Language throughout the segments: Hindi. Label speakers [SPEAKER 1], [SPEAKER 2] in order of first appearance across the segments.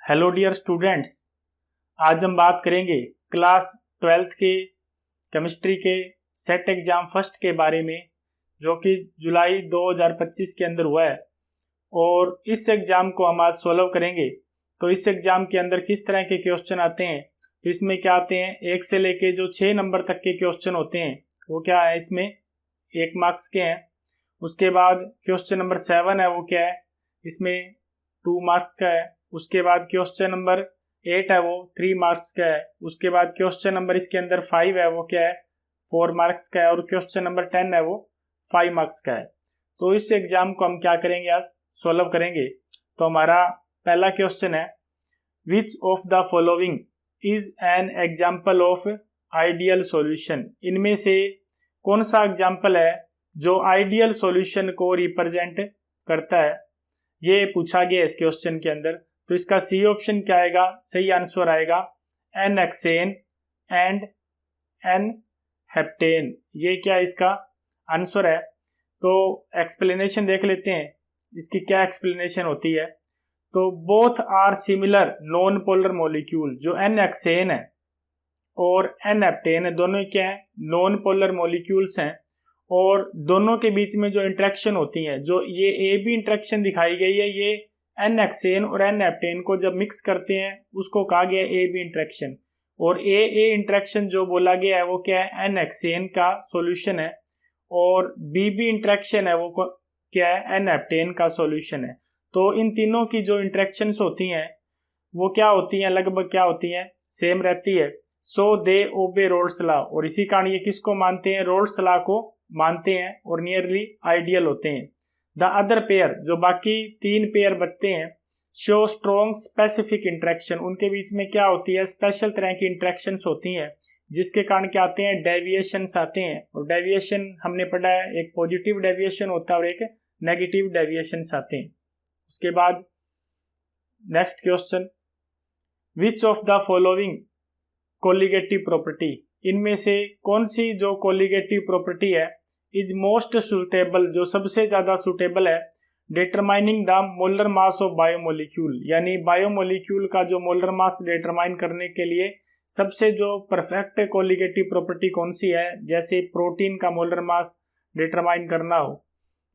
[SPEAKER 1] हेलो डियर स्टूडेंट्स, आज हम बात करेंगे क्लास 12th के केमिस्ट्री के सेट एग्ज़ाम फर्स्ट के बारे में, जो कि जुलाई 2025 के अंदर हुआ है। और इस एग्ज़ाम को हम आज सॉल्व करेंगे। तो इस एग्ज़ाम के अंदर किस तरह के क्वेश्चन आते हैं, तो इसमें क्या आते हैं, 1 से लेके जो 6 नंबर तक के क्वेश्चन होते हैं वो क्या है, इसमें 1 मार्क्स के हैं। उसके बाद क्वेश्चन नंबर 7 है, वो क्या है, इसमें 2 मार्क्स का है। उसके बाद क्वेश्चन नंबर 8 है, वो 3 मार्क्स का है। उसके बाद क्वेश्चन नंबर इसके अंदर 5 है, वो क्या है, 4 मार्क्स का है। और क्वेश्चन नंबर 10 है, वो 5 मार्क्स का है। तो इस एग्जाम को हम क्या करेंगे, आज सॉल्व करेंगे। तो हमारा पहला क्वेश्चन है, which of the following is an example of ideal solution. इनमें से कौन सा एग्जाम्पल है जो आइडियल सॉल्यूशन को रिप्रेजेंट करता है, ये पूछा गया इस क्वेश्चन के अंदर। तो इसका सी ऑप्शन क्या आएगा, सही आंसर आएगा N hexane and N heptane. ये क्या इसका आंसर है। तो एक्सप्लेनेशन देख लेते हैं, इसकी क्या एक्सप्लेनेशन होती है। तो both are similar non polar molecule, जो एन हेक्सेन है और एन हेप्टेन है, दोनों क्या है, नॉन पोलर मॉलिक्यूल्स हैं। और दोनों के बीच में जो इंटरेक्शन होती है, जो ये ए बी इंटरेक्शन दिखाई गई है, ये एन हेक्सेन और एन हेप्टेन को जब मिक्स करते हैं उसको कहा गया ए बी इंटरेक्शन। और ए इंटरेक्शन जो बोला गया है वो क्या है, एन हेक्सेन का सॉल्यूशन है। और बी इंटरेक्शन है, वो क्या है, एन हेप्टेन का सॉल्यूशन है। तो इन तीनों की जो इंटरेक्शंस होती हैं वो क्या होती हैं, लगभग क्या होती हैं, सेम रहती है। सो दे ओबे रोल्स लॉ। और इसी कारण ये किसको मानते हैं, रोल्स लॉ को मानते हैं और नियरली आइडियल होते हैं। द अदर पेयर, जो बाकी 3 पेयर बचते हैं, शो स्ट्रॉन्ग स्पेसिफिक इंटरेक्शन। उनके बीच में क्या होती है, स्पेशल तरह की इंटरेक्शंस होती हैं, जिसके कारण क्या आते हैं, डेविएशंस आते हैं। और डेविएशन हमने पढ़ा है, एक पॉजिटिव डेविएशन होता है और एक नेगेटिव डेविएशंस आते हैं। उसके बाद next question, which of the following colligative property. इनमें से कौन सी जो कोलिगेटिव प्रॉपर्टी है, इज मोस्ट सुटेबल, जो सबसे ज्यादा सुटेबल है, determining the molar mass of biomolecule. यानी बायोमोलिक्यूल का जो मोलर मास डिटरमाइन करने के लिए सबसे जो परफेक्ट कोलिगेटिव प्रॉपर्टी कौन सी है, जैसे प्रोटीन का मोलर मास डिटरमाइन करना हो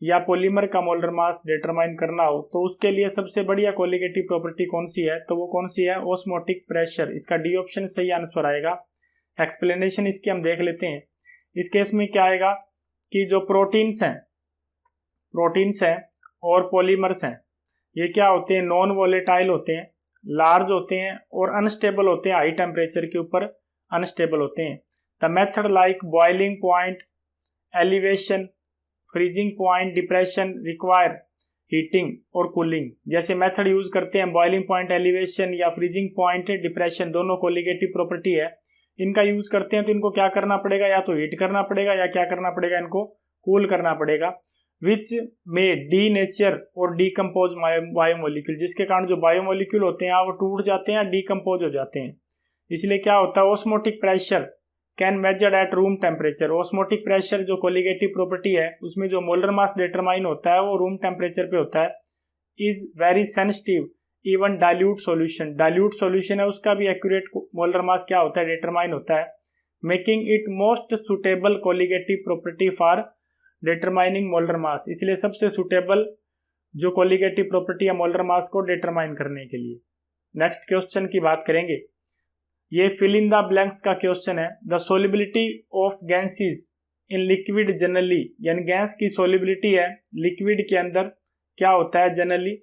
[SPEAKER 1] या पॉलीमर का मोलर मास डिटरमाइन करना हो, तो उसके लिए सबसे बढ़िया कोलिगेटिव प्रॉपर्टी कौन सी है, तो वो कौन सी है, ऑस्मोटिक प्रेशर। इसका डी ऑप्शन सही आंसर आएगा। एक्सप्लेनेशन इसकी हम देख लेते हैं। इस केस में क्या आएगा कि जो प्रोटीन्स हैं और पॉलीमर्स हैं, ये क्या होते हैं, नॉन वोलेटाइल होते हैं, लार्ज होते हैं और अनस्टेबल होते हैं, हाई टेम्परेचर के ऊपर अनस्टेबल होते हैं। The method like boiling point, elevation, freezing point, depression require heating और कूलिंग। जैसे मेथड यूज करते हैं, बॉइलिंग पॉइंट, एलिवेशन या फ्रीजिंग पॉइंट, डिप्रेशन, दोनों कोलिगेटिव प्रॉपर्टी है। इनका यूज करते हैं तो इनको क्या करना पड़ेगा, या तो हीट करना पड़ेगा या क्या करना पड़ेगा, इनको कूल करना पड़ेगा। विच में डी नेचर और डीकम्पोज बायोमोलिक्यूल, जिसके कारण जो बायोमोलिक्यूल होते हैं वो टूट जाते हैं, डीकम्पोज हो जाते हैं। इसलिए क्या होता है, osmotic pressure can measured at room temperature. Osmotic pressure जो कोलिगेटिव प्रॉपर्टी है, उसमें जो मोलर मास डिटरमाइन होता है वो रूम टेम्परेचर पे होता है। Is very sensitive even dilute solution, dilute solution है उसका भी एक्यूरेट मोलर मास क्या होता है, डिटरमाइन होता है। Making it most suitable colligative property for determining molar mass. इसलिए सबसे सुटेबल जो कोलिगेटिव प्रॉपर्टी है मोलर मास को डिटरमाइन करने के लिए। नेक्स्ट क्वेश्चन की बात करेंगे, ये फिल इन द ब्लैंक्स का क्वेश्चन है। The solubility of gases in liquid generally, यानी गैस की सोलिबिलिटी है लिक्विड के अंदर क्या होता है generally,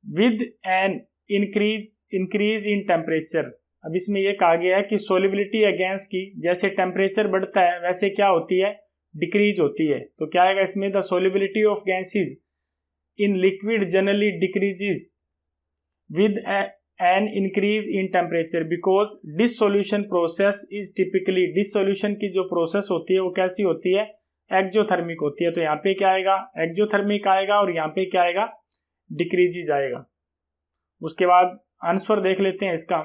[SPEAKER 1] with an increase in temperature. अब इसमें यह कहा गया है कि सोलिबिलिटी है गैस की, जैसे टेम्परेचर बढ़ता है वैसे क्या होती है, डिक्रीज होती है। तो क्या आएगा इसमें, the solubility of gases in liquid generally decreases with an increase in temperature because dissolution process is typically, dissolution की जो प्रोसेस होती है वो कैसी होती है, एक्जोथर्मिक होती है। तो यहाँ पे क्या आएगा, एक्जोथर्मिक आएगा, और यहाँ पे क्या आएगा, डिक्रीजेज आएगा। उसके बाद आंसर देख लेते हैं इसका।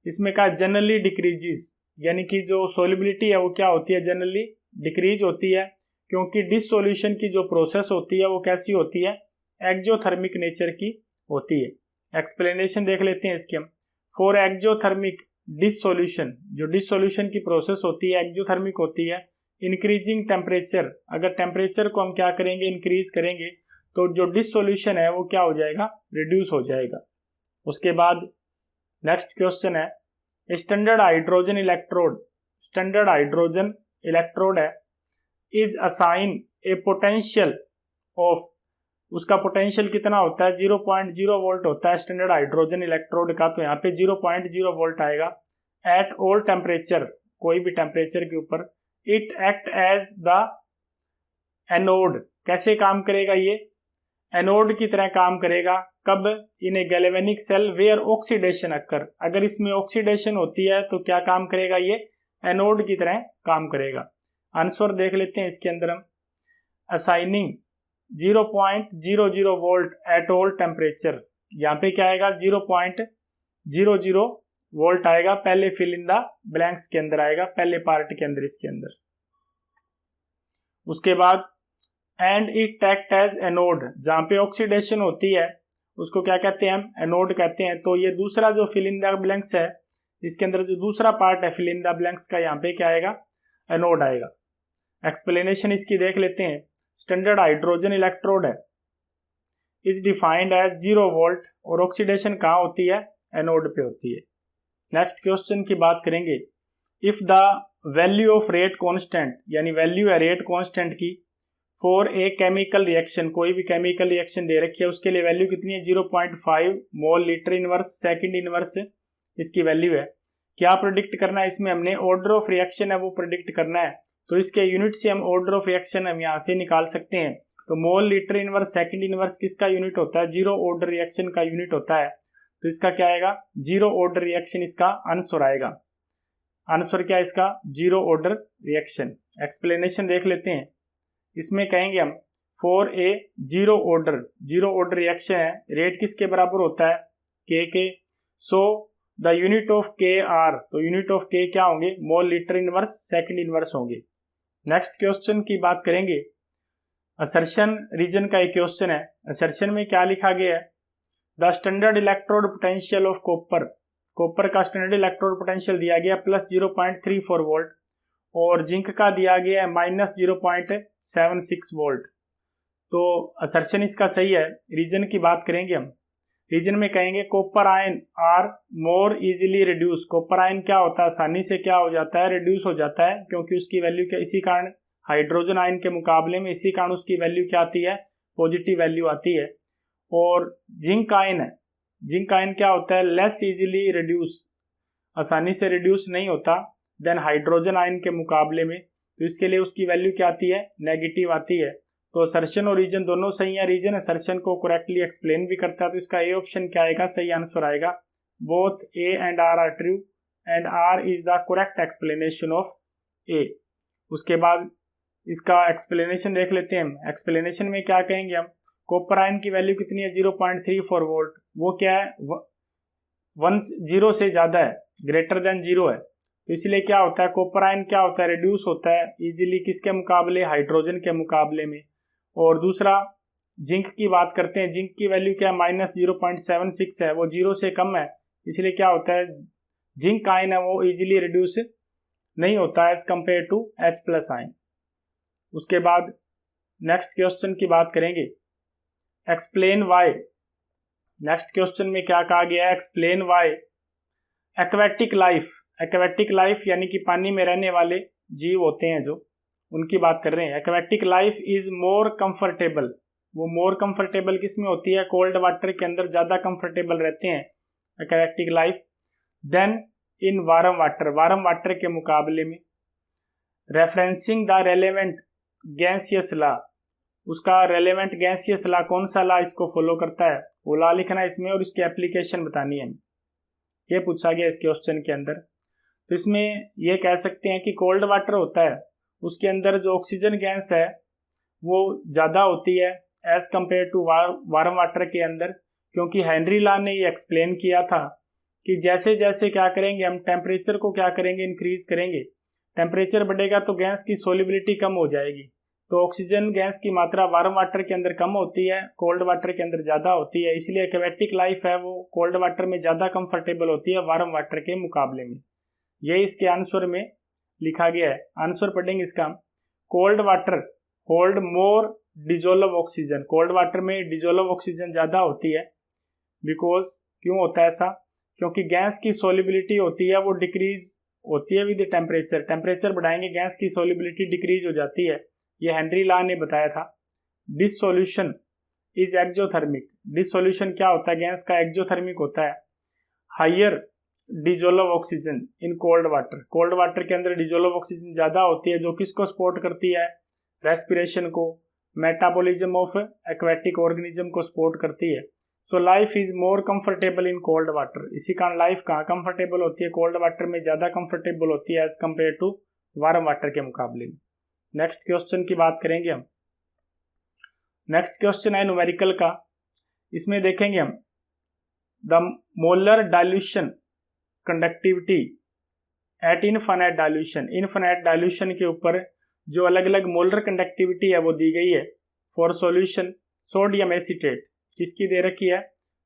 [SPEAKER 1] इसमें कहा जनरली डिक्रीजेस, यानी कि जो सोलिबिलिटी है वो क्या होती है, जनरली डिक्रीज होती है, क्योंकि डिसोल्यूशन की जो प्रोसेस होती है वो कैसी होती है, एक्जोथर्मिक नेचर की होती है। एक्सप्लेनेशन देख लेते हैं इसके हम। फॉर एक्जोथर्मिक डिसोल्यूशन, जो डिसोल्यूशन की प्रोसेस होती है एक्जोथर्मिक होती है। इंक्रीजिंग टेम्परेचर, अगर टेम्परेचर को हम क्या करेंगे इंक्रीज करेंगे तो जो डिसोल्यूशन है वो क्या हो जाएगा, रिड्यूस हो जाएगा। उसके बाद नेक्स्ट क्वेश्चन है standard hydrogen electrode, standard hydrogen electrode है is assign a potential of, उसका पोटेंशियल कितना होता है 0.0 वोल्ट होता है स्टैंडर्ड हाइड्रोजन इलेक्ट्रोड का, तो यहाँ पे 0.0 वोल्ट आएगा। एट ऑल टेम्परेचर, कोई भी टेम्परेचर के ऊपर। It act as the anode, कैसे काम करेगा ये, एनोड की तरह काम करेगा। कब, इन ए गैल्वेनिक सेल वेयर ऑक्सीडेशन अकर, अगर इसमें ऑक्सीडेशन होती है तो क्या काम करेगा ये, एनोड की तरह काम करेगा। आंसर देख लेते हैं इसके अंदर हम। Assigning 0.00 volt at all temperature, यहाँ पे क्या आएगा 0.00 वोल्ट आएगा, पहले फिल इन द ब्लैंक्स के अंदर आएगा, पहले पार्ट के अंदर इसके अंदर। उसके बाद and it act as anode, जहाँ पे ऑक्सीडेशन होती है उसको क्या कहते हैं हम, एनोड कहते हैं। तो ये दूसरा जो फिल इन द ब्लैंक्स है इसके अंदर जो दूसरा पार्ट है फिल इन द ब्लैंक्स का, यहाँ पे क्या आएगा, एनोड आएगा। एक्सप्लेनेशन इसकी देख लेते हैं। स्टैंडर्ड हाइड्रोजन इलेक्ट्रोड है इज डिफाइंड एज 0 वोल्ट, और ऑक्सीडेशन कहाँ होती है, एनोड पे होती है। नेक्स्ट क्वेश्चन की बात करेंगे। If the value of rate constant, यानी वैल्यू है रेट कांस्टेंट की फॉर ए केमिकल रिएक्शन, कोई भी केमिकल रिएक्शन दे रखी है उसके लिए वैल्यू कितनी है 0.5 mole litre inverse second inverse इसकी वैल्यू है। क्या प्रेडिक्ट करना है इसमें हमने, ऑर्डर ऑफ रिएक्शन है वो प्रेडिक्ट करना है, तो इसके यूनिट से हम ऑर्डर ऑफ रिएक्शन हम यहाँ से निकाल सकते हैं। तो mole litre inverse second inverse किसका यूनिट होता है, जीरो ऑर्डर रिएक्शन का यूनिट होता है, तो इसका क्या आएगा, जीरो ऑर्डर रिएक्शन इसका आंसर आएगा। आंसर क्या है इसका, जीरो ऑर्डर रिएक्शन। एक्सप्लेनेशन देख लेते हैं। इसमें कहेंगे हम for a zero order reaction है, रेट किसके बराबर होता है, के। सो द यूनिट ऑफ के आर, तो यूनिट ऑफ के क्या होंगे, mole litre inverse second inverse होंगे। नेक्स्ट क्वेश्चन की बात करेंगे। असर्शन रीजन का एक क्वेश्चन है। असर्शन में क्या लिखा गया है, the standard electrode potential of copper, copper का स्टैंडर्ड इलेक्ट्रोड पोटेंशियल दिया गया प्लस 0.34 वोल्ट, और जिंक का दिया गया है माइनस 0.76 वोल्ट। तो असर्शन इसका सही है। रीजन की बात करेंगे हम। रीजन में कहेंगे copper ion are more easily reduce, copper ion क्या होता है, आसानी से क्या हो जाता है, रिड्यूस हो जाता है, क्योंकि उसकी वैल्यू क्या, इसी कारण हाइड्रोजन आयन के मुकाबले में इसी कारण उसकी वैल्यू क्या आती है, पॉजिटिव वैल्यू आती है। और जिंक आयन है, जिंक आयन क्या होता है, लेस इजीली रिड्यूस, आसानी से रिड्यूस नहीं होता देन हाइड्रोजन आयन के मुकाबले में, तो इसके लिए उसकी वैल्यू क्या आती है, नेगेटिव आती है। तो असर्शन और रीजन दोनों सही है। रीजन असर्शन को करेक्टली एक्सप्लेन भी करता है, तो इसका ए ऑप्शन क्या आएगा, सही आंसर आएगा। Both A and R true and R is the correct explanation of A. उसके बाद इसका एक्सप्लेनेशन देख लेते हैं हम। एक्सप्लेनेशन में क्या कहेंगे हम, कॉपर आयन की वैल्यू कितनी है 0.34 वोल्ट, वो क्या है 0 से ज़्यादा है, ग्रेटर देन 0 है, तो इसलिए क्या होता है, कॉपर आयन क्या होता है, रिड्यूस होता है इजीली किसके मुकाबले, हाइड्रोजन के मुकाबले में। और दूसरा जिंक की बात करते हैं, जिंक की वैल्यू क्या है माइनस 0.76 है, वो 0 से कम है, इसलिए क्या होता है, जिंक आयन है वो इजीली रिड्यूस नहीं होता है as compare to H+ ion. उसके बाद नेक्स्ट क्वेश्चन की बात करेंगे। एक्सप्लेन वाई, नेक्स्ट क्वेश्चन में क्या कहा गया है, explain why aquatic life, aquatic life यानी कि पानी में रहने वाले जीव होते हैं जो, उनकी बात कर रहे हैं। Aquatic life is more comfortable, वो मोर कंफर्टेबल किस में होती है, कोल्ड वाटर के अंदर ज़्यादा कंफर्टेबल रहते हैं aquatic life than in warm water, warm water के मुकाबले में। Referencing the relevant gaseous law, उसका रेलेवेंट गैसियस लॉ कौन सा लॉ इसको फॉलो करता है, वो लॉ लिखना है इसमें और इसकी एप्लीकेशन बतानी है, ये पूछा गया इस क्वेश्चन के अंदर। तो इसमें ये कह सकते हैं कि कोल्ड वाटर होता है उसके अंदर जो ऑक्सीजन गैस है वो ज़्यादा होती है as compare to warm water के अंदर, क्योंकि हेनरी लॉ ने ये एक्सप्लेन किया था कि जैसे जैसे क्या करेंगे हम टेम्परेचर को क्या करेंगे, इंक्रीज करेंगे, टेम्परेचर बढ़ेगा तो गैस की सोलिबिलिटी कम हो जाएगी, तो ऑक्सीजन गैस की मात्रा वार्म वाटर के अंदर कम होती है, कोल्ड वाटर के अंदर ज़्यादा होती है, इसलिए एक्वेटिक लाइफ है वो कोल्ड वाटर में ज़्यादा कंफर्टेबल होती है वार्म वाटर के मुकाबले में। ये इसके आंसर में लिखा गया है। आंसर पढ़ेंगे इसका, कोल्ड वाटर होल्ड मोर डिजोल्व ऑक्सीजन, कोल्ड वाटर में डिजोल्व ऑक्सीजन ज़्यादा होती है। बिकॉज क्यों होता है ऐसा, क्योंकि गैस की सोलिबिलिटी होती है वो डिक्रीज होती है विद टेम्परेचर, टेम्परेचर बढ़ाएंगे गैस की सोलिबिलिटी डिक्रीज हो जाती है, ये हेनरी ला ने बताया था। डिसोल्यूशन इज एक्जोथर्मिक, डिसोल्यूशन क्या होता है, गैस का एक्जोथर्मिक होता है। Higher dissolve oxygen in cold water, cold water के अंदर डिजोल्व ऑक्सीजन ज़्यादा होती है जो किसको सपोर्ट करती है, रेस्पिरेशन को, मेटाबॉलिज्म ऑफ एक्वेटिक ऑर्गेनिज्म को सपोर्ट करती है। So life is more comfortable in cold water, इसी कारण लाइफ कहाँ कंफर्टेबल होती है, कोल्ड वाटर में ज़्यादा कंफर्टेबल होती है as compare to warm water के मुकाबले में। नेक्स्ट क्वेश्चन की बात करेंगे हम। नेक्स्ट क्वेश्चन है न्यूमेरिकल का, इसमें देखेंगे हम the molar dilution conductivity eight infinite dilution, infinite dilution के ऊपर जो अलग अलग मोलर कंडक्टिविटी है वो दी गई है। फॉर सॉल्यूशन सोडियम एसीटेट, किसकी दे रखी है,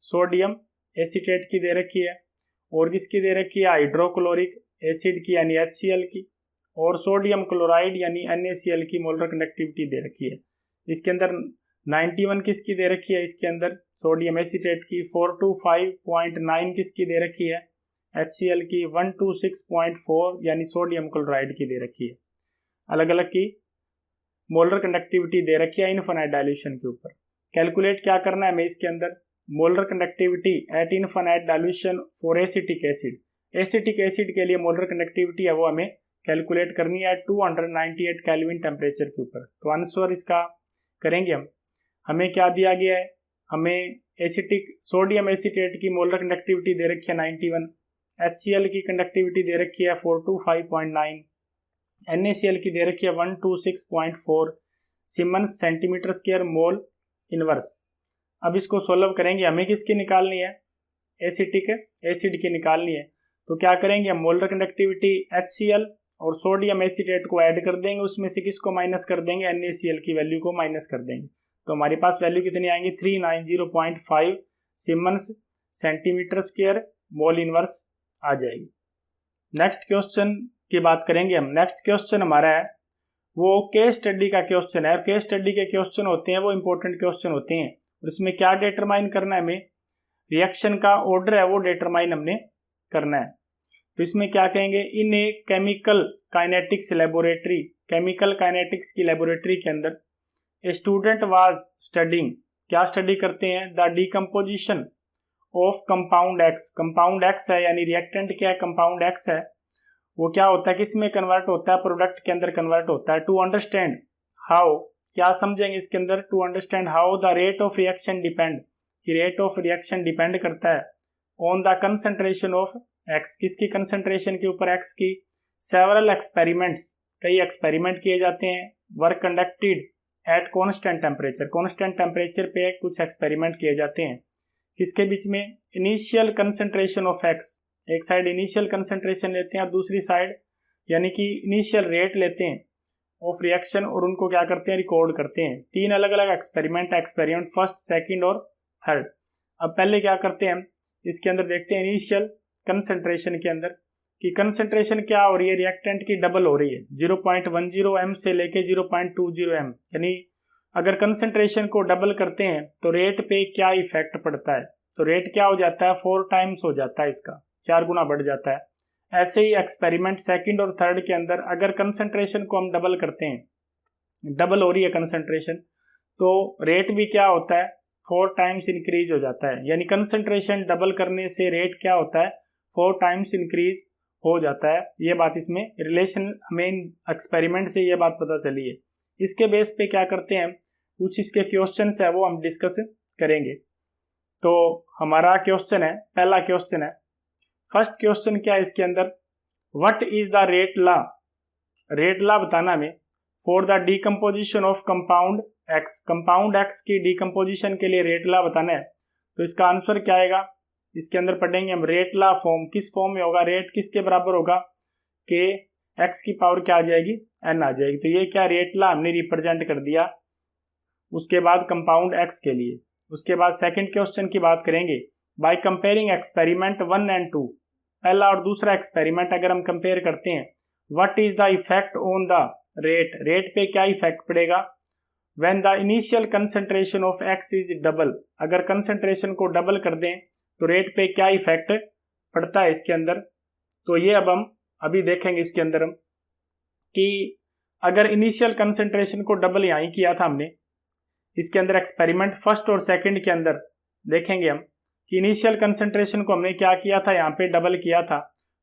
[SPEAKER 1] सोडियम एसीटेट की दे रखी है, और किसकी दे रखी है, हाइड्रोक्लोरिक एसिड की यानी HCl की, और सोडियम क्लोराइड यानी NaCl की मोलर कंडक्टिविटी दे रखी है। इसके अंदर 91 किसकी दे रखी है, इसके अंदर सोडियम एसीटेट की, 425.9 किसकी दे रखी है, HCl की, 126.4 यानी सोडियम क्लोराइड की दे रखी है। अलग अलग की मोलर कंडक्टिविटी दे रखी है इनफाइनाइट डाइल्यूशन के ऊपर। कैलकुलेट क्या करना है हमें इसके अंदर, molar conductivity eight infinite dilution for acetic acid, acetic acid के लिए मोलर कंडक्टिविटी है वो हमें कैलकुलेट करनी है 298 केल्विन टेम्परेचर के ऊपर। तो आंसर इसका करेंगे हम, हमें क्या दिया गया है, हमें एसिटिक सोडियम एसीटेट की मोलर कंडक्टिविटी दे रखी है 91, HCl की कंडक्टिविटी दे रखी है 425.9, NaCl की दे रखी है 126.4 siemens centimetre square mole inverse. अब इसको सोल्व करेंगे, हमें किसकी निकालनी है, एसिटिक एसिड की निकालनी है। तो क्या करेंगे हम, मोलर कंडक्टिविटी HCl और सोडियम एसीटेट को ऐड कर देंगे, उसमें से किसको माइनस कर देंगे, NaCl की वैल्यू को माइनस कर देंगे। तो हमारे पास वैल्यू कितनी आएंगी, 390.5 siemens centimetre square mole inverse आ जाएगी। नेक्स्ट क्वेश्चन की बात करेंगे हम। नेक्स्ट क्वेश्चन हमारा है वो केस स्टडी का क्वेश्चन है, और केस स्टडी के क्वेश्चन होते हैं वो इंपॉर्टेंट क्वेश्चन होते हैं, और इसमें क्या डिटरमाइन करना है हमें, रिएक्शन का ऑर्डर है वो डिटरमाइन हमने करना है। तो इसमें क्या कहेंगे, in a chemical kinetics laboratory, chemical kinetics की लेबोरेटरी के अंदर ए स्टूडेंट वाज स्टडिंग, क्या स्टडी करते हैं, the decomposition of compound X, compound X है यानी रिएक्टेंट क्या है, कंपाउंड एक्स है, वो क्या होता है, किस में कन्वर्ट होता है, प्रोडक्ट के अंदर कन्वर्ट होता है। टू अंडरस्टैंड हाउ, क्या समझेंगे इसके अंदर, to understand how the rate of reaction depend, कि रेट ऑफ रिएक्शन डिपेंड करता है on the concentration of X, किसकी कंसंट्रेशन के ऊपर, एक्स की। सेवरल एक्सपेरिमेंट्स, कई एक्सपेरिमेंट किए जाते हैं, work conducted at constant temperature, constant temperature पे कुछ एक्सपेरिमेंट किए जाते हैं, किसके बीच में, इनिशियल कंसंट्रेशन ऑफ एक्स, एक साइड इनिशियल कंसंट्रेशन लेते हैं और दूसरी साइड यानी कि इनिशियल रेट लेते हैं ऑफ रिएक्शन, और उनको क्या करते हैं, रिकॉर्ड करते हैं। 3 अलग अलग एक्सपेरिमेंट, एक्सपेरिमेंट फर्स्ट, सेकंड और थर्ड। अब पहले क्या करते हैं, इसके अंदर देखते हैं इनिशियल कंसंट्रेशन के अंदर कि कंसंट्रेशन क्या हो रही है, रिएक्टेंट की डबल हो रही है, 0.10 m से लेके 0.20 m, यानी अगर कंसंट्रेशन को डबल करते हैं तो रेट पे क्या इफेक्ट पड़ता है, तो रेट क्या हो जाता है, 4 टाइम्स हो जाता है, इसका 4 गुना बढ़ जाता है। ऐसे ही एक्सपेरिमेंट सेकंड और थर्ड के अंदर अगर कंसंट्रेशन को हम डबल करते हैं, डबल हो रही है कंसंट्रेशन, तो रेट भी क्या होता है, 4 टाइम्स इंक्रीज हो जाता है, यानी कंसंट्रेशन डबल करने से रेट क्या होता है, 4 टाइम्स इंक्रीज हो जाता है। ये बात इसमें रिलेशन हमें एक्सपेरिमेंट से ये बात पता चली है। इसके बेस पे क्या करते हैं, कुछ इसके क्वेश्चन है वो हम डिस्कस करेंगे। तो हमारा क्वेश्चन है, पहला क्वेश्चन है, फर्स्ट क्वेश्चन क्या है इसके अंदर, what is the rate law, rate law बताना हमें for the decomposition of compound X, compound x की डिकम्पोजिशन के लिए रेट लॉ बताना है। तो इसका आंसर क्या आएगा, इसके अंदर पढ़ेंगे हम रेट लॉ फॉर्म, किस फॉर्म में होगा, रेट किसके बराबर होगा, के x की पावर क्या आ जाएगी, n आ जाएगी। तो ये क्या रेट ला हमने रिप्रेजेंट कर दिया। उसके बाद कंपाउंड x के लिए। उसके बाद सेकंड क्वेश्चन की बात करेंगे। बाय कंपेयरिंग एक्सपेरिमेंट 1 एंड 2, पहला और दूसरा एक्सपेरिमेंट अगर हम कंपेयर करते हैं, what is the effect on the rate, rate पे क्या इफेक्ट पड़ेगा। When the initial concentration of x is double, अगर कंसंट्रेशन को डबल कर दें तो रेट पे क्या इफेक्ट पड़ता है इसके अंदर। तो ये अब हम अभी देखेंगे इसके अंदर हम कि अगर इनिशियल कंसंट्रेशन को डबल यहाँ ही किया था हमने, इसके अंदर एक्सपेरिमेंट फर्स्ट और सेकंड के अंदर देखेंगे हम कि इनिशियल कंसंट्रेशन को हमने क्या किया था, यहाँ पे डबल किया था,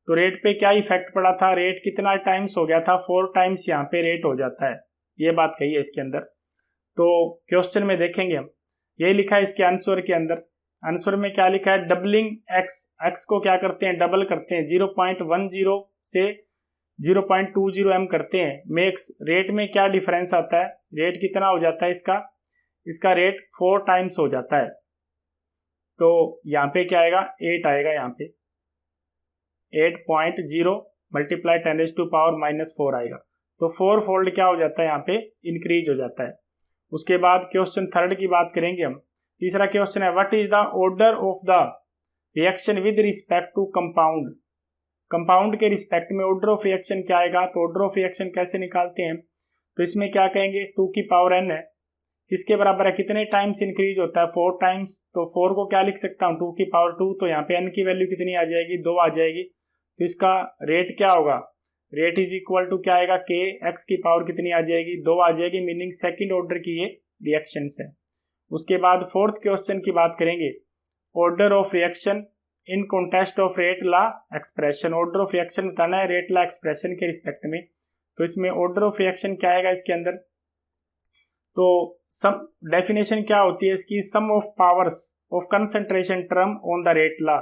[SPEAKER 1] तो रेट पे क्या इफेक्ट पड़ा था, रेट कितना टाइम्स हो गया था, 4 टाइम्स यहाँ पे रेट हो जाता है, ये बात कही है इसके अंदर। तो क्वेश्चन में देखेंगे हम, यही लिखा है इसके आंसर के अंदर। आंसर में क्या लिखा है, डबलिंग एक्स को क्या करते हैं, डबल करते हैं, 0.10 से 0.20 m करते हैं, मेक्स रेट में क्या डिफरेंस आता है, रेट कितना हो जाता है इसका रेट 4 टाइम्स हो जाता है। तो यहाँ पे क्या आएगा, 8 आएगा, यहाँ पे 8.0 मल्टीप्लाई 10⁻⁻⁴ आएगा। तो 4 फोल्ड क्या हो जाता है, यहाँ पे इंक्रीज हो जाता है। उसके बाद क्वेश्चन थर्ड की बात करेंगे हम। तीसरा क्वेश्चन है, what is the order of the reaction with respect to compound, compound के रिस्पेक्ट में ऑर्डर ऑफ रिएक्शन क्या आएगा। तो ऑर्डर ऑफ रिएक्शन कैसे निकालते हैं, तो इसमें क्या कहेंगे, 2 की पावर n है, किसके बराबर है, कितने टाइम्स इंक्रीज होता है, 4 टाइम्स। तो 4 को क्या लिख सकता हूँ, 2 की पावर 2, तो यहाँ पे n की वैल्यू कितनी आ जाएगी, 2 आ जाएगी। तो इसका रेट क्या होगा, रेट इज इक्वल टू क्या आएगा, k, x की पावर कितनी आ जाएगी, 2 आ जाएगी, मीनिंग सेकंड ऑर्डर की ये रिएक्शंस है। उसके बाद फोर्थ क्वेश्चन की बात करेंगे, order of reaction in contest of rate law expression, order of reaction बताना है रेट ला एक्सप्रेशन के रिस्पेक्ट में। तो इसमें ऑर्डर ऑफ रिएक्शन क्या आएगा इसके अंदर, तो सम डेफिनेशन क्या होती है इसकी, sum of powers of concentration term on the rate law,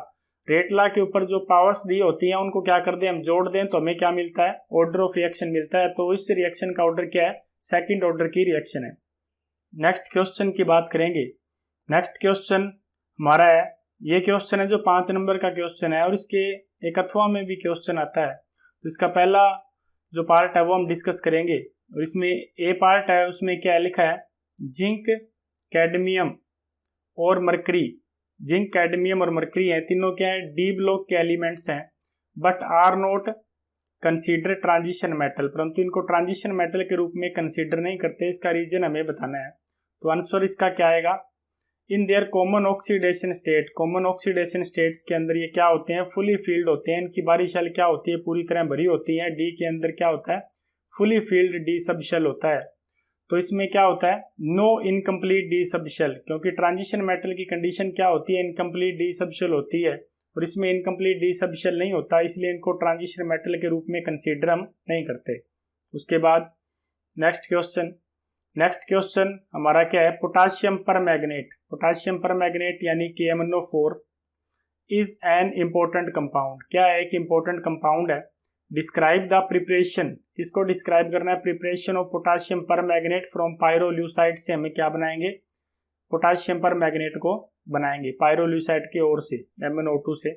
[SPEAKER 1] rate law के ऊपर जो पावर्स दी होती हैं उनको क्या कर दें हम, जोड़ दें, तो हमें क्या मिलता है, ऑर्डर ऑफ रिएक्शन मिलता है। तो इस रिएक्शन का ऑर्डर क्या है, सेकंड ऑर्डर की रिएक्शन है। नेक्स्ट क्वेश्चन की बात करेंगे। नेक्स्ट क्वेश्चन हमारा है, ये क्वेश्चन है जो 5 नंबर का क्वेश्चन है और इसके एक अथवा में भी क्वेश्चन आता है। तो इसका पहला जो पार्ट है वो हम डिस्कस करेंगे और इसमें ए पार्ट है, उसमें क्या लिखा है, जिंक, कैडमियम और मरकरी, जिंक, कैडमियम और मरकरी है, तीनों क्या है, डी ब्लॉक के एलिमेंट्स हैं, but are not consider transition metal, परंतु इनको ट्रांजिशन मेटल के रूप में कंसीडर नहीं करते, इसका रीजन हमें बताना है। तो आंसर इसका क्या आएगा, in their common oxidation state, common oxidation states के अंदर ये क्या होते हैं, फुली फील्ड होते हैं, इनकी बाहरी शेल क्या होती है, पूरी तरह भरी होती है, डी के अंदर क्या होता है, fully filled D sub shell होता है। तो इसमें क्या होता है, no incomplete D sub shell, क्योंकि ट्रांजिशन मेटल की कंडीशन क्या होती है, इनकम्प्लीट डी सब शेल होती है और इसमें इनकम्प्लीट डी सब शेल नहीं होता, इसलिए इनको ट्रांजिशन मेटल के रूप में कंसीडर हम नहीं करते। उसके बाद नेक्स्ट क्वेश्चन हमारा क्या है, पोटाशियम परमैंगनेट, पोटाशियम परमैंगनेट यानी KMnO4 is an important compound, क्या है, एक इम्पोर्टेंट कंपाउंड है। डिस्क्राइब द प्रिपरेशन, किसको डिस्क्राइब करना है, preparation of potassium permanganate from pyrolusite से हमें क्या बनाएंगे, पोटाशियम परमैंगनेट को बनाएंगे पायरोल्यूसाइड की ओर से, MnO2 से।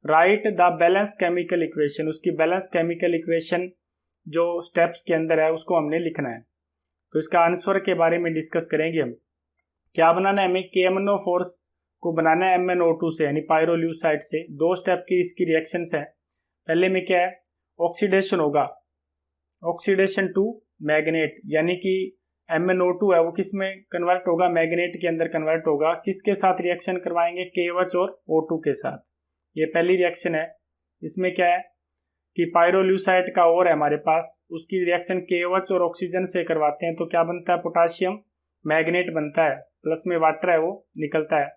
[SPEAKER 1] Right the balance chemical equation, उसकी बैलेंस केमिकल इक्वेशन जो स्टेप्स के अंदर है उसको हमने लिखना है। तो इसका आंसर के बारे में डिस्कस करेंगे हम, क्या बनाना है हमें, KMnO4 को बनाना है MnO2 से यानी पायरोल्यूसाइड से। 2 स्टेप की इसकी रिएक्शंस है। पहले में क्या है, ऑक्सीडेशन होगा, ऑक्सीडेशन टू मैग्नेट, यानी कि MnO2 है वो किस में कन्वर्ट होगा, मैग्नेट के अंदर कन्वर्ट होगा, किसके साथ रिएक्शन करवाएंगे, KOH और O2 के साथ। ये पहली रिएक्शन है। इसमें क्या है कि पायरोल्यूसाइड का और है हमारे पास, उसकी रिएक्शन KOH और ऑक्सीजन से करवाते हैं, तो क्या बनता है, पोटाशियम मैग्नेट बनता है, प्लस में वाटर है वो निकलता है।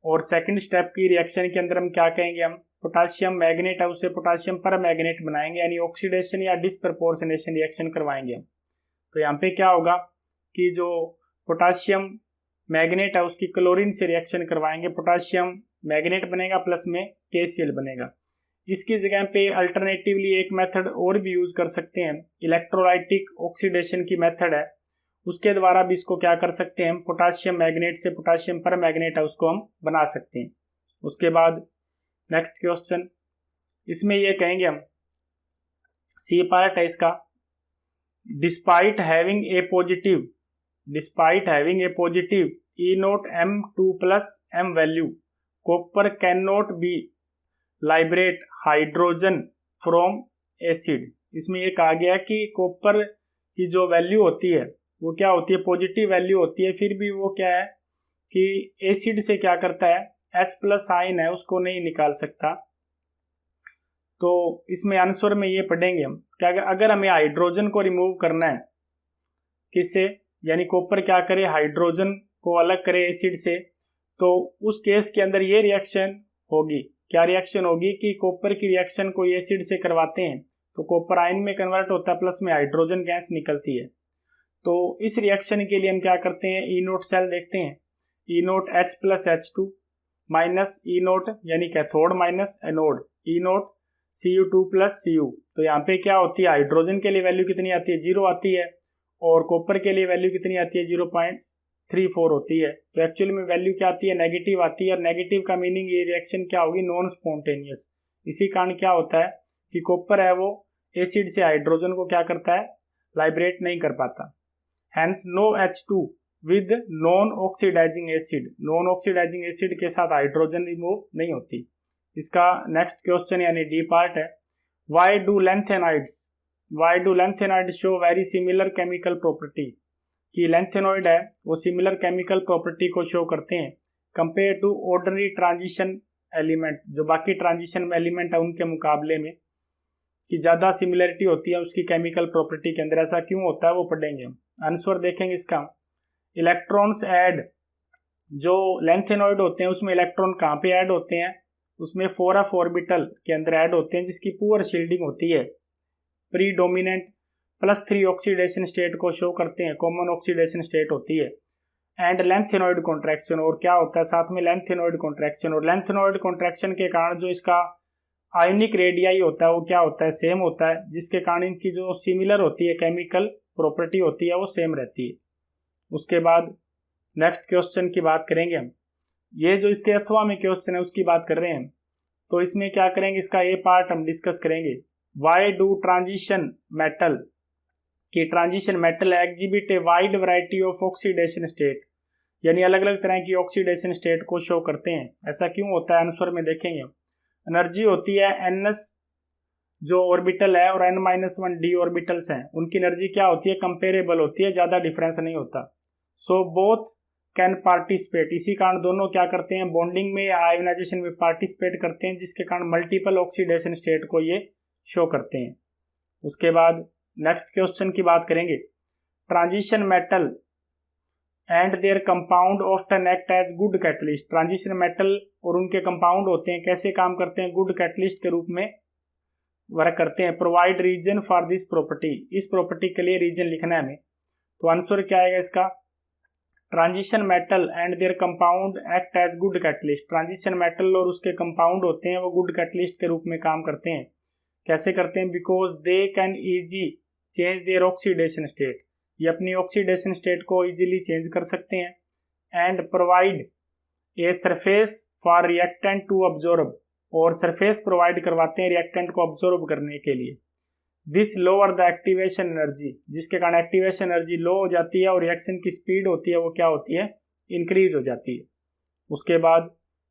[SPEAKER 1] और सेकंड स्टेप की रिएक्शन के अंदर हम क्या कहेंगे, हम पोटाशियम मैग्नेट है उसे पोटाशियम परमैंगनेट बनाएंगे, यानी ऑक्सीडेशन या डिस्प्रपोर्शनेशन रिएक्शन करवाएंगे हम। तो यहाँ पे क्या होगा कि जो पोटाशियम मैग्नेट है उसकी क्लोरीन से रिएक्शन करवाएंगे, पोटाशियम मैग्नेट बनेगा, प्लस में KCl बनेगा। इसकी जगह पे अल्टरनेटिवली एक मेथड और भी यूज कर सकते हैं, इलेक्ट्रोलाइटिक ऑक्सीडेशन की मेथड है, उसके द्वारा भी इसको क्या कर सकते हैं, पोटाशियम मैग्नेट से पोटाशियम परमैंगनेट है उसको हम बना सकते हैं। उसके बाद नेक्स्ट क्वेश्चन, इसमें ये कहेंगे हम सी पार्ट है इसका, despite having a positive E note M2+M value copper can not be Lybrate hydrogen from acid. इसमें ये कहा गया कि कॉपर की जो वैल्यू होती है वो क्या होती है, पॉजिटिव वैल्यू होती है, फिर भी वो क्या है कि एसिड से क्या करता है, H+ आयन है उसको नहीं निकाल सकता। तो इसमें आंसर में ये पढ़ेंगे हम क्या, अगर हमें हाइड्रोजन को रिमूव करना है किससे, यानी कॉपर क्या करे, हाइड्रोजन को अलग करे एसिड से, तो उस केस के अंदर ये रिएक्शन होगी, क्या रिएक्शन होगी कि कॉपर की रिएक्शन को एसिड से करवाते हैं तो कॉपर आयन में कन्वर्ट होता है, प्लस में हाइड्रोजन गैस निकलती है। तो इस रिएक्शन के लिए हम क्या करते हैं, ई नोट सेल देखते हैं, ई नोट H+H2 माइनस ई नोट यानी कैथोड माइनस एनोड, ई नोट Cu2+Cu। तो यहाँ पे क्या होती है, हाइड्रोजन के लिए वैल्यू कितनी आती है, 0 आती है, और कॉपर के लिए वैल्यू कितनी आती है, 0.34 होती है। तो एक्चुअली में वैल्यू क्या आती है, नेगेटिव आती है, और नेगेटिव का मीनिंग ये रिएक्शन क्या होगी, नॉन स्पॉन्टेनियस। इसी कारण क्या होता है कि कॉपर है वो एसिड से हाइड्रोजन को क्या करता है, लाइब्रेट नहीं कर पाता। Hence no H2 with non oxidising acid, non oxidising acid के साथ हाइड्रोजन रिमूव नहीं होती। इसका नेक्स्ट क्वेश्चन यानी डी पार्ट है, why do lanthanoids show very similar chemical property, कि लैंथेनॉइड है वो सिमिलर केमिकल प्रॉपर्टी को शो करते हैं compare to ordinary transition element, जो बाकी ट्रांजिशन एलिमेंट है उनके मुकाबले में, कि ज़्यादा सिमिलरिटी होती है उसकी केमिकल प्रॉपर्टी के अंदर। ऐसा क्यों होता है वो पढ़ेंगे हम। आंसर देखेंगे इसका, इलेक्ट्रॉन्स ऐड, जो लैंथेनॉइड होते हैं उसमें इलेक्ट्रॉन कहाँ पे ऐड होते हैं, उसमें 4f ऑर्बिटल के अंदर ऐड होते हैं जिसकी पुअर शील्डिंग होती है, प्रीडोमिनेंट +3 ऑक्सीडेशन स्टेट को शो करते हैं, कॉमन ऑक्सीडेशन स्टेट होती है, एंड लैंथेनॉइड कॉन्ट्रैक्शन, और क्या होता है साथ में लैंथेनॉइड कॉन्ट्रैक्शन, और लैंथेनॉइड कॉन्ट्रैक्शन के कारण जो इसका आयनिक रेडियाई होता है वो क्या होता है, सेम होता है, जिसके कारण इनकी जो सिमिलर होती है केमिकल प्रॉपर्टी होती है वो सेम रहती है। उसके बाद नेक्स्ट क्वेश्चन की बात करेंगे हम, ये जो इसके अथवा में क्वेश्चन है उसकी बात कर रहे हैं, तो इसमें क्या करेंगे, इसका ये पार्ट हम डिस्कस करेंगे। वाई डू ट्रांजिशन मेटल, कि transition metal exhibit a wide variety of oxidation state, यानी अलग अलग तरह की ऑक्सीडेशन स्टेट को शो करते हैं, ऐसा क्यों होता है, आंसर में देखेंगे। एनर्जी होती है NS जो ऑर्बिटल है और N-1 d ऑर्बिटल्स हैं, उनकी एनर्जी क्या होती है, कंपेरेबल होती है, ज़्यादा डिफरेंस नहीं होता। सो बोथ कैन पार्टिसिपेट, इसी कारण दोनों क्या करते हैं, बॉन्डिंग में या आयोनाइजेशन में पार्टिसिपेट करते हैं, जिसके कारण मल्टीपल ऑक्सीडेशन स्टेट को ये शो करते हैं। उसके बाद नेक्स्ट क्वेश्चन की बात करेंगे, transition metal and their compound often act as good catalyst, transition metal और उनके कंपाउंड होते हैं कैसे काम करते हैं, गुड कैटलिस्ट के रूप में वर्क करते हैं। Provide reason for this property, इस प्रॉपर्टी के लिए रीजन लिखना है हमें, तो आंसर क्या आएगा इसका, transition metal and their compound act as good catalyst, transition metal और उसके कंपाउंड होते हैं वो गुड कैटलिस्ट के रूप में काम करते हैं। कैसे करते हैं, because they can easy change their oxidation state, ये अपनी ऑक्सीडेशन स्टेट को इजीली चेंज कर सकते हैं, and provide a surface for reactant to absorb, और सरफेस प्रोवाइड करवाते हैं रिएक्टेंट को ऑब्जॉर्ब करने के लिए। This lower the activation energy, जिसके कारण एक्टिवेशन एनर्जी लो हो जाती है और रिएक्शन की स्पीड होती है वो क्या होती है, इंक्रीज हो जाती है। उसके बाद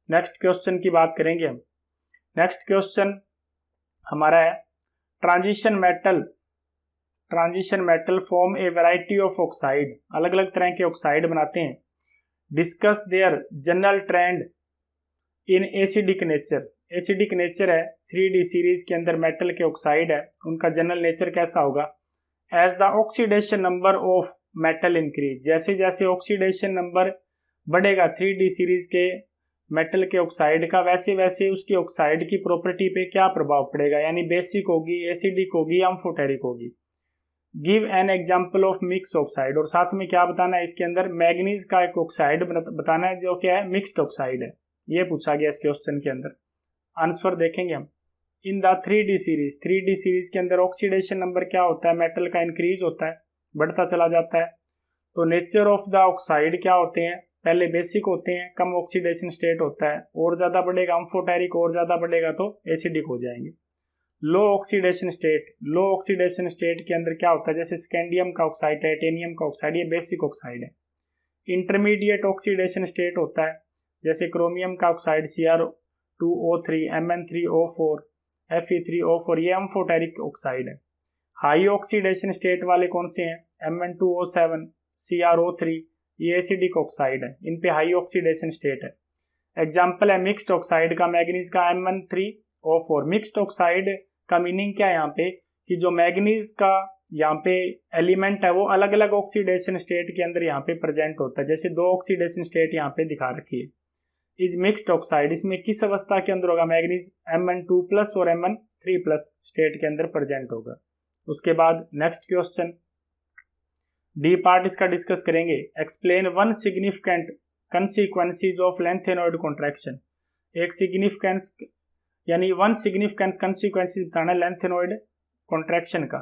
[SPEAKER 1] नेक्स्ट क्वेश्चन की बात करेंगे हम। नेक्स्ट क्वेश्चन हमारा है, transition metal form a variety of oxide, अलग अलग तरह के ऑक्साइड बनाते हैं। Discuss their general trend in acidic nature, acidic nature है 3D सीरीज के अंदर मेटल के ऑक्साइड है, उनका जनरल नेचर कैसा होगा। As the oxidation number of metal increase, जैसे जैसे ऑक्सीडेशन नंबर बढ़ेगा 3D सीरीज के मेटल के ऑक्साइड का, वैसे वैसे उसकी ऑक्साइड की प्रॉपर्टी पे क्या प्रभाव पड़ेगा, यानी बेसिक होगी, एसिडिक होगी, अम्फोटेरिक होगी। Give an example of mix oxide, और साथ में क्या बताना है, इसके अंदर मैग्नीज का एक ऑक्साइड बताना है जो क्या है, मिक्स्ड ऑक्साइड है, ये पूछा गया इस क्वेश्चन के अंदर। आंसर देखेंगे हम। इन द 3D सीरीज के अंदर ऑक्सीडेशन नंबर क्या होता है, मेटल का इंक्रीज होता है, बढ़ता चला जाता है। तो नेचर ऑफ द ऑक्साइड क्या होते हैं, पहले बेसिक होते हैं, कम ऑक्सीडेशन स्टेट होता है, और ज़्यादा बढ़ेगा अम्फोटेरिक, और ज़्यादा बढ़ेगा तो एसिडिक हो जाएंगे। लो ऑक्सीडेशन स्टेट के अंदर क्या होता है, जैसे स्कैंडियम का ऑक्साइड, टाइटेनियम का ऑक्साइड, ये बेसिक ऑक्साइड है। इंटरमीडिएट ऑक्सीडेशन स्टेट होता है, जैसे क्रोमियम का ऑक्साइड Cr2O3, Mn3O4, Fe3O4, ये एम्फोटेरिक ऑक्साइड है। हाई ऑक्सीडेशन स्टेट वाले कौन से हैं, Mn2O7, Cr3, ये एसिडिक ऑक्साइड है, इन पे हाई ऑक्सीडेशन स्टेट है। एग्जाम्पल है मिक्स्ड ऑक्साइड का, मैग्नीज का Mn3O4। मिक्स्ड ऑक्साइड का मीनिंग क्या है यहाँ पे, कि जो मैग्नीज का यहाँ पे एलिमेंट है वो अलग अलग ऑक्सीडेशन स्टेट के अंदर यहाँ पे प्रेजेंट होता है। जैसे दो ऑक्सीडेशन स्टेट यहाँ पे दिखा रखी है, इज मिक्स्ड ऑक्साइड, इसमें किस अवस्था के अंदर होगा, मैग्नीज Mn2+ और Mn3+ स्टेट के अंदर प्रेजेंट होगा। उसके बाद नेक्स्ट क्वेश्चन डी पार्ट इसका डिस्कस करेंगे। Explain one significant consequences of lanthanoid contraction. एक सिग्निफिकेंस यानी वन सिग्निफिकेंस कंसिक्वेंसेज बताना लेंथेनॉइड कॉन्ट्रैक्शन का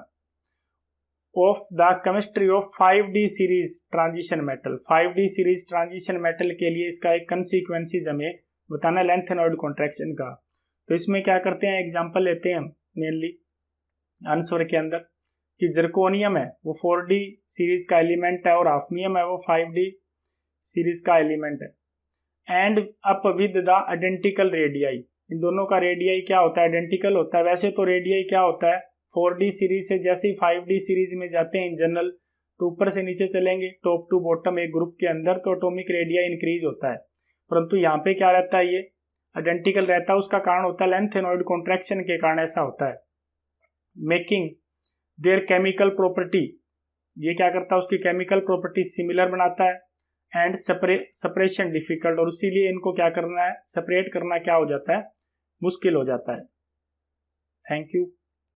[SPEAKER 1] of the chemistry of 5D series transition metal. 5D series transition metal के लिए इसका एक कंसिक्वेंसेज हमें बताना लेंथेनॉइड कॉन्ट्रैक्शन का। तो इसमें क्या करते हैं, एग्जांपल लेते हैं हम मेनली आंसर के अंदर कि जर्कोनियम है वो 4D सीरीज का एलिमेंट है और हाफनियम है वो 5D सीरीज का एलिमेंट है। End up with the identical radii, इन दोनों का रेडियाई क्या होता है, आइडेंटिकल होता है। वैसे तो रेडियाई क्या होता है, 4D सीरीज से जैसे ही 5D सीरीज में जाते हैं इन जनरल, तो ऊपर से नीचे चलेंगे टॉप टू बॉटम एक ग्रुप के अंदर, तो एटॉमिक रेडियाई इंक्रीज होता है। परंतु यहाँ पे क्या रहता है, ये आइडेंटिकल रहता है। उसका कारण होता है लेंथेनॉइड कॉन्ट्रैक्शन के कारण ऐसा होता है। मेकिंग देयर केमिकल प्रॉपर्टी, ये क्या करता है, उसकी केमिकल प्रॉपर्टी सिमिलर बनाता है। एंड सेपरेशन डिफिकल्ट, और इसीलिए इनको क्या करना है, सेपरेट करना क्या हो जाता है, मुश्किल हो जाता है। Thank you.